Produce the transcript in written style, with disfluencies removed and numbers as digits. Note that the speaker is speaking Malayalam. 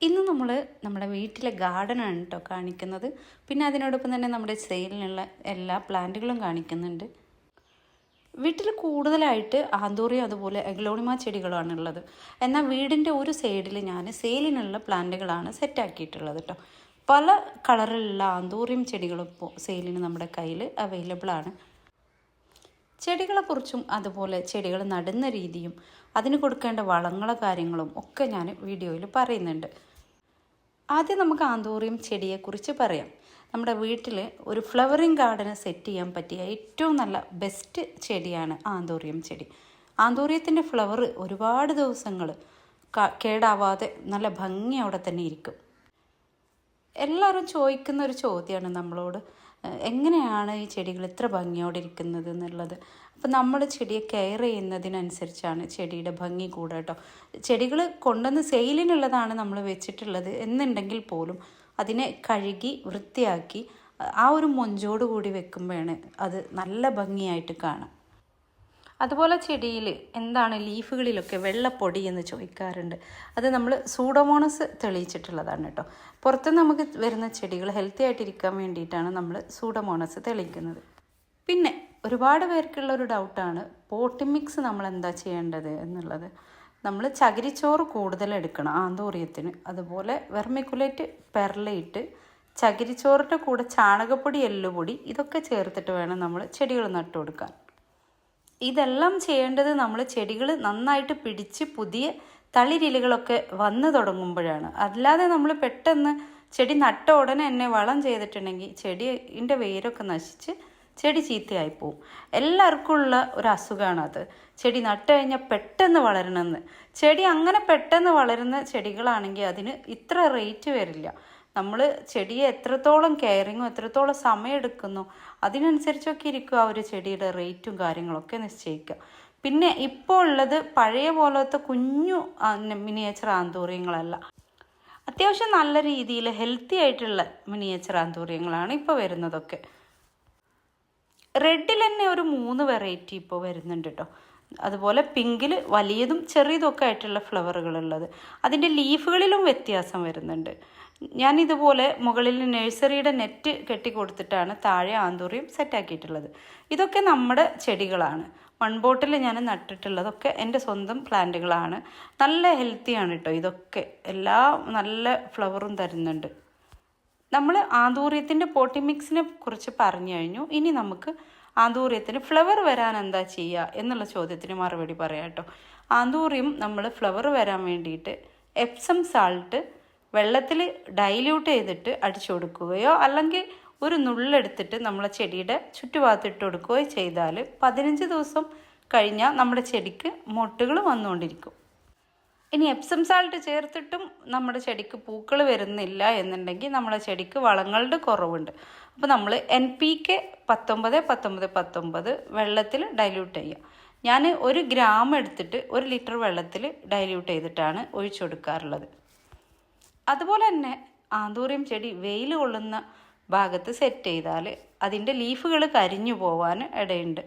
ഇന്ന് നമ്മൾ നമ്മുടെ വീട്ടിലെ ഗാർഡനാണ് കേട്ടോ കാണിക്കുന്നത്. പിന്നെ അതിനോടൊപ്പം തന്നെ നമ്മുടെ സെയിലിനുള്ള എല്ലാ പ്ലാന്റുകളും കാണിക്കുന്നുണ്ട്. വീട്ടിൽ കൂടുതലായിട്ട് ആന്തൂറിയം അതുപോലെ എഗ്ലോണിമ ചെടികളാണ് ഉള്ളത്. എന്നാൽ വീടിൻ്റെ ഒരു സൈഡിൽ ഞാൻ സെയിലിനുള്ള പ്ലാന്റുകളാണ് സെറ്റാക്കിയിട്ടുള്ളത് കേട്ടോ. പല കളറിലുള്ള ആന്തൂറിയം ചെടികളും ഇപ്പോൾ സെയിലിന് നമ്മുടെ കയ്യിൽ അവൈലബിൾ ആണ്. ചെടികളെക്കുറിച്ചും അതുപോലെ ചെടികൾ നടുന്ന രീതിയും അതിന് കൊടുക്കേണ്ട വളങ്ങളോ കാര്യങ്ങളും ഒക്കെ ഞാൻ വീഡിയോയിൽ പറയുന്നുണ്ട്. ആദ്യം നമുക്ക് ആന്തൂറിയം ചെടിയെക്കുറിച്ച് പറയാം. നമ്മുടെ വീട്ടിൽ ഒരു ഫ്ലവറിങ് ഗാർഡന് സെറ്റ് ചെയ്യാൻ പറ്റിയ ഏറ്റവും നല്ല ബെസ്റ്റ് ചെടിയാണ് ആന്തൂറിയം ചെടി. ആന്തൂറിയത്തിൻ്റെ ഫ്ലവർ ഒരുപാട് ദിവസങ്ങൾ കേടാവാതെ നല്ല ഭംഗിയോടെ തന്നെ ഇരിക്കും. എല്ലാവരും ചോദിക്കുന്ന ഒരു ചോദ്യമാണ് നമ്മളോട്, എങ്ങനെയാണ് ഈ ചെടികൾ ഇത്ര ഭംഗിയോടെ ഇരിക്കുന്നത് എന്നുള്ളത്. അപ്പം നമ്മൾ ചെടിയെ കെയർ ചെയ്യുന്നതിനനുസരിച്ചാണ് ചെടിയുടെ ഭംഗി കൂടുക കേട്ടോ. ചെടികൾ കൊണ്ടുവന്ന് സെയിലിനുള്ളതാണ് നമ്മൾ വെച്ചിട്ടുള്ളത് എന്നുണ്ടെങ്കിൽ പോലും അതിനെ കഴുകി വൃത്തിയാക്കി ആ ഒരു മൊഞ്ചോട് കൂടി വെക്കുമ്പോഴാണ് അത് നല്ല ഭംഗിയായിട്ട് കാണാം. അതുപോലെ ചെടിയിൽ എന്താണ് ലീഫുകളിലൊക്കെ വെള്ളപ്പൊടി എന്ന് ചോദിക്കാറുണ്ട്. അത് നമ്മൾ സൂഡോമോണസ് തെളിയിച്ചിട്ടുള്ളതാണ് കേട്ടോ. പുറത്തുനിന്ന് നമുക്ക് വരുന്ന ചെടികൾ ഹെൽത്തി ആയിട്ടിരിക്കാൻ വേണ്ടിയിട്ടാണ് നമ്മൾ സൂഡോമോണസ് തെളിയിക്കുന്നത്. പിന്നെ ഒരുപാട് പേർക്കുള്ള ഒരു ഡൗട്ടാണ് പോട്ടി മിക്സ് നമ്മൾ എന്താ ചെയ്യേണ്ടത് എന്നുള്ളത്. നമ്മൾ ചകിരിച്ചോറ് കൂടുതൽ എടുക്കണം ആന്തൂറിയത്തിന്. അതുപോലെ വെർമിക്കുലേറ്റ് പെർലൈറ്റ്, ചകിരിച്ചോറിൻ്റെ കൂടെ ചാണകപ്പൊടി, എല്ലുപൊടി ഇതൊക്കെ ചേർത്തിട്ട് വേണം നമ്മൾ ചെടികൾ നട്ടു കൊടുക്കാൻ. ഇതെല്ലാം ചെയ്യേണ്ടത് നമ്മൾ ചെടികൾ നന്നായിട്ട് പിടിച്ച് പുതിയ തളിരിലകളൊക്കെ വന്നു തുടങ്ങുമ്പോഴാണ്. അല്ലാതെ നമ്മൾ പെട്ടെന്ന് ചെടി നട്ട ഉടനെ തന്നെ വളം ചെയ്തിട്ടുണ്ടെങ്കിൽ ചെടീൻ്റെ വേരൊക്കെ നശിച്ച് ചെടി ചീത്തയായി പോവും. എല്ലാവർക്കും ഉള്ള ഒരു അസുഖമാണ് അത്. ചെടി നട്ട് കഴിഞ്ഞാൽ പെട്ടെന്ന് വളരണമെന്ന്. ചെടി അങ്ങനെ പെട്ടെന്ന് വളരുന്ന ചെടികളാണെങ്കിൽ അതിന് ഇത്ര റേറ്റ് വരില്ല. നമ്മൾ ചെടിയെ എത്രത്തോളം കെയറിങ്ങും എത്രത്തോളം സമയം എടുക്കുന്നു അതിനനുസരിച്ചൊക്കെ ഇരിക്കും ആ ഒരു ചെടിയുടെ റേറ്റും കാര്യങ്ങളൊക്കെ നിശ്ചയിക്കുക. പിന്നെ ഇപ്പോൾ ഉള്ളത് പഴയ പോലത്തെ കുഞ്ഞു മിനിയേച്ചർ ആന്തൂറിയങ്ങളല്ല. അത്യാവശ്യം നല്ല രീതിയിൽ ഹെൽത്തി ആയിട്ടുള്ള മിനിയേച്ചർ ആന്തൂറിയങ്ങളാണ് ഇപ്പോൾ വരുന്നതൊക്കെ. റെഡിൽ തന്നെ ഒരു 3 വെറൈറ്റി ഇപ്പോൾ വരുന്നുണ്ട് കേട്ടോ. അതുപോലെ പിങ്കിൽ വലിയതും ചെറിയതൊക്കെ ആയിട്ടുള്ള ഫ്ലവറുകളുള്ളത്. അതിൻ്റെ ലീഫുകളിലും വ്യത്യാസം വരുന്നുണ്ട്. ഞാനിതുപോലെ മുകളിൽ നഴ്സറിയുടെ നെറ്റ് കെട്ടിക്കൊടുത്തിട്ടാണ് താഴെ ആന്തൂറിയം സെറ്റാക്കിയിട്ടുള്ളത്. ഇതൊക്കെ നമ്മുടെ ചെടികളാണ്. മൺബോട്ടിൽ ഞാൻ നട്ടിട്ടുള്ളതൊക്കെ എൻ്റെ സ്വന്തം പ്ലാന്റുകളാണ്. നല്ല ഹെൽത്തിയാണ് കേട്ടോ. ഇതൊക്കെ എല്ലാം നല്ല ഫ്ലവറും തരുന്നുണ്ട്. നമ്മൾ ആന്തൂറിയത്തിൻ്റെ പോട്ടി മിക്സിനെ കുറിച്ച് പറഞ്ഞു കഴിഞ്ഞു. ഇനി നമുക്ക് ആന്തൂറിയത്തിന് ഫ്ലവർ വരാൻ എന്താ ചെയ്യുക എന്നുള്ള ചോദ്യത്തിന് മറുപടി പറയാം കേട്ടോ. ആന്തൂറിയം നമ്മൾ ഫ്ലവർ വരാൻ വേണ്ടിയിട്ട് എപ്സം സാൾട്ട് വെള്ളത്തിൽ ഡൈല്യൂട്ട് ചെയ്തിട്ട് അടിച്ചു കൊടുക്കുകയോ അല്ലെങ്കിൽ ഒരു നുള്ളെടുത്തിട്ട് നമ്മളെ ചെടിയുടെ ചുറ്റുഭാഗത്ത് ഇട്ട് കൊടുക്കുകയോ ചെയ്താൽ 15 ദിവസം കഴിഞ്ഞാൽ നമ്മുടെ ചെടിക്ക് മൊട്ടുകൾ വന്നുകൊണ്ടിരിക്കും. ഇനി എപ്സം സാൾട്ട് ചേർത്തിട്ടും നമ്മുടെ ചെടിക്ക് പൂക്കൾ വരുന്നില്ല എന്നുണ്ടെങ്കിൽ നമ്മളെ ചെടിക്ക് വളങ്ങളുടെ കുറവുണ്ട്. അപ്പോൾ നമ്മൾ NPK 19-19-19 വെള്ളത്തിൽ ഡൈല്യൂട്ട് ചെയ്യുക. ഞാൻ 1 ഗ്രാം എടുത്തിട്ട് 1 ലിറ്റർ വെള്ളത്തിൽ ഡൈല്യൂട്ട് ചെയ്തിട്ടാണ് ഒഴിച്ചു കൊടുക്കാറുള്ളത്. അതുപോലെ തന്നെ ആന്തൂറിയം ചെടി വെയിൽ കൊള്ളുന്ന ഭാഗത്ത് സെറ്റ് ചെയ്താൽ അതിൻ്റെ ലീഫുകൾ കരിഞ്ഞു പോവാൻ ഇടയുണ്ട്.